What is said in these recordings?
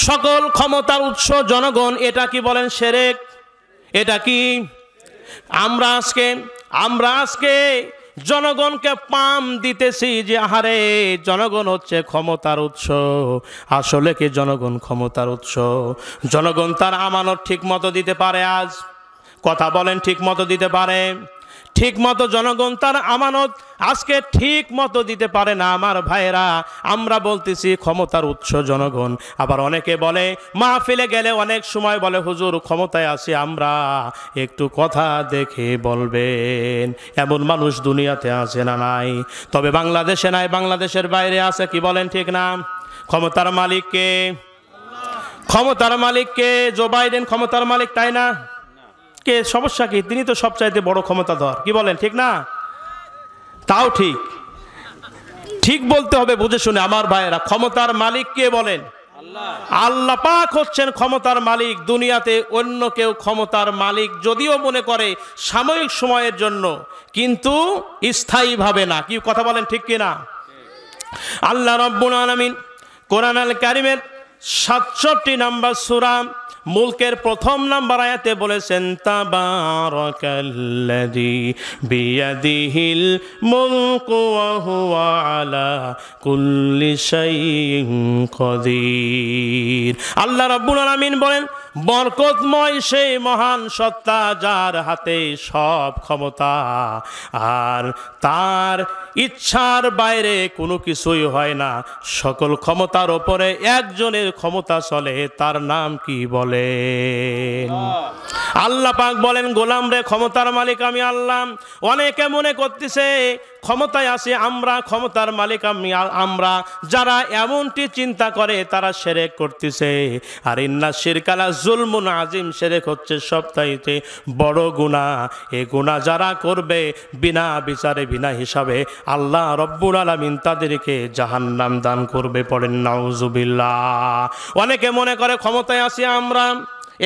সকল ক্ষমতার উৎস জনগণ, এটা কি বলেন শিরক? এটা কি? আমরা আজকে জনগণকে পাম দিতেছি যে আহারে জনগণ হচ্ছে ক্ষমতার উৎস। আসলে কি জনগণ ক্ষমতার উৎস? জনগণ তার আমানত ঠিক মতো দিতে পারে? আজ কথা বলেন, ঠিক মতো দিতে পারে? ঠিক মতো জনগণ তার আমানত আজকে ঠিক মতো দিতে পারে না আমার ভাইরা। আমরা বলতেছি ক্ষমতার উৎস জনগণ। আবার অনেকে বলে, মাহফিলে গেলে অনেক সময় বলে, হুজুর ক্ষমতায় আছি আমরা, একটু কথা দেখে বলবেন। এমন মানুষ দুনিয়াতে আছে না নাই? তবে বাংলাদেশে নাই, বাংলাদেশের বাইরে আছে, কি বলেন ঠিক না? ক্ষমতার মালিক কে? ক্ষমতার মালিক কে? জো বাইডেন ক্ষমতার মালিক, তাই না? কে? সমস্যা কি? তিনি তো সবচাইতে বড় ক্ষমতাধর, কি বলেন ঠিক না? তাও ঠিক, ঠিক বলতে হবে বুঝে শুনে আমার ভাইয়েরা। ক্ষমতার মালিক কে বলেন? আল্লাহ পাক হচ্ছেন ক্ষমতার মালিক। দুনিয়াতে অন্য কেউ ক্ষমতার মালিক যদিও মনে করে সাময়িক সময়ের জন্য, কিন্তু স্থায়ীভাবে না। কি কথা বলেন ঠিক কিনা? আল্লাহ রাব্বুল আলামিন কোরআন আল কারীমের ৬৭ নম্বর সূরা মুলকের ১ম নম্বর আয়াতে বলেছেন, তাবারাকাল্লাযী বিয়াদিহিল মুলকু ওয়া হুয়া আলা কুল্লি শাইইন কাদির। আল্লাহ রাব্বুল আলামিন বলেন, বরকতময় সেই মহান সত্তা যার হাতে সব ক্ষমতা, আর তার ইচ্ছার বাইরে কোনো কিছুই হয় না। সকল ক্ষমতার ওপরে একজনের ক্ষমতা চলে, তার নাম কি বলেন? আল্লাহ পাক বলেন, গোলাম রে, ক্ষমতার মালিক আমি আল্লাহ। অনেকে মনে করতেছে ক্ষমতায় আছে আমরা, ক্ষমতার মালিক আমরা। যারা এমনটি চিন্তা করে তারা শিরক করতেছে। আর ইন্না শিরকালা জুলমুন আজিম, শিরক হচ্ছে সবচাইতে বড় গুনাহ। এই গুনাহ যারা করবে বিনা বিচারে বিনা হিসাবে, আল্লাহ রব্বুল আলামিন তাদেরকে জাহান্নাম দান করবে। পড়েন নাউজুবিল্লাহ। অনেকে মনে করে ক্ষমতায় আছি আমরা,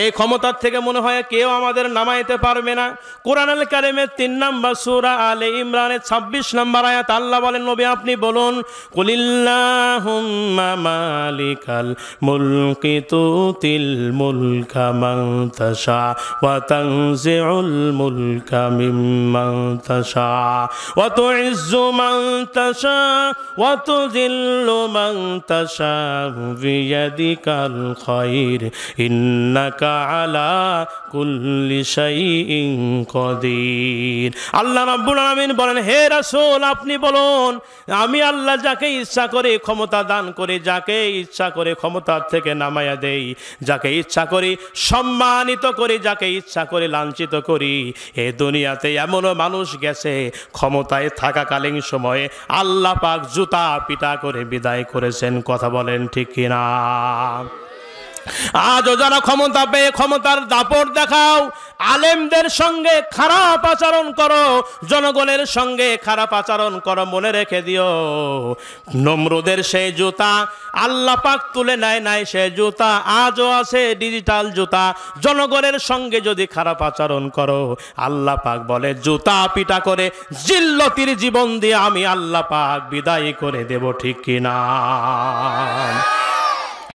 এই ক্ষমতার থেকে মনে হয় কেউ আমাদের নামাইতে পারবে না। কোরআন আল কারীমের ৩ নম্বর সূরা আলে ইমরানের ২৬ নম্বর আয়াত আল্লাহ বলেন, নবী আপনি বলুন, কুলিল্লাহুম্মা মালিকাল মুলকি তুতিল মুলকা মান তাশা ওয়া তানজিউল মুলকা মিম্মান তাশা ওয়া তুইজ্জু মান তাশা ওয়া তুযিল্লু মান তাশা বিয়াদিকাল খায়র ইন্নাকা আলা কুল্লি শাইইন কাদির। আল্লাহ রাব্বুল আলামিন বলেন, হে রাসূল আপনি বলুন, আমি আল্লাহ যাকে ইচ্ছা করে ক্ষমতা দান করে, যাকে ইচ্ছা করে ক্ষমতার থেকে নামায়া দেই, যাকে ইচ্ছা করি সম্মানিত করি, যাকে ইচ্ছা করে লাঞ্ছিত করি। এই দুনিয়াতে এমনও মানুষ গেছে ক্ষমতায় থাকাকালীন সময়ে আল্লাহ পাক জুতা পিটা করে বিদায় করেছেন। কথা বলেন ঠিক কিনা? আজও যারা ক্ষমতা পেয়ে ক্ষমতার দাপট দেখাও, আলেমদের সঙ্গে খারাপ আচরণ করো, জনগণের সঙ্গে খারাপ আচরণ করো, মনে রেখে দিও, নমরুদের সেই জুতা আল্লাহ পাক তুলে নেয় নাই, সেই জুতা আজও আছে, ডিজিটাল জুতা। জনগণের সঙ্গে যদি খারাপ আচরণ করো, আল্লাহ পাক বলে জুতা পিটা করে জিল্লতির জীবন দিয়ে আমি আল্লাহ পাক বিদায় করে দেব। ঠিক কিনা?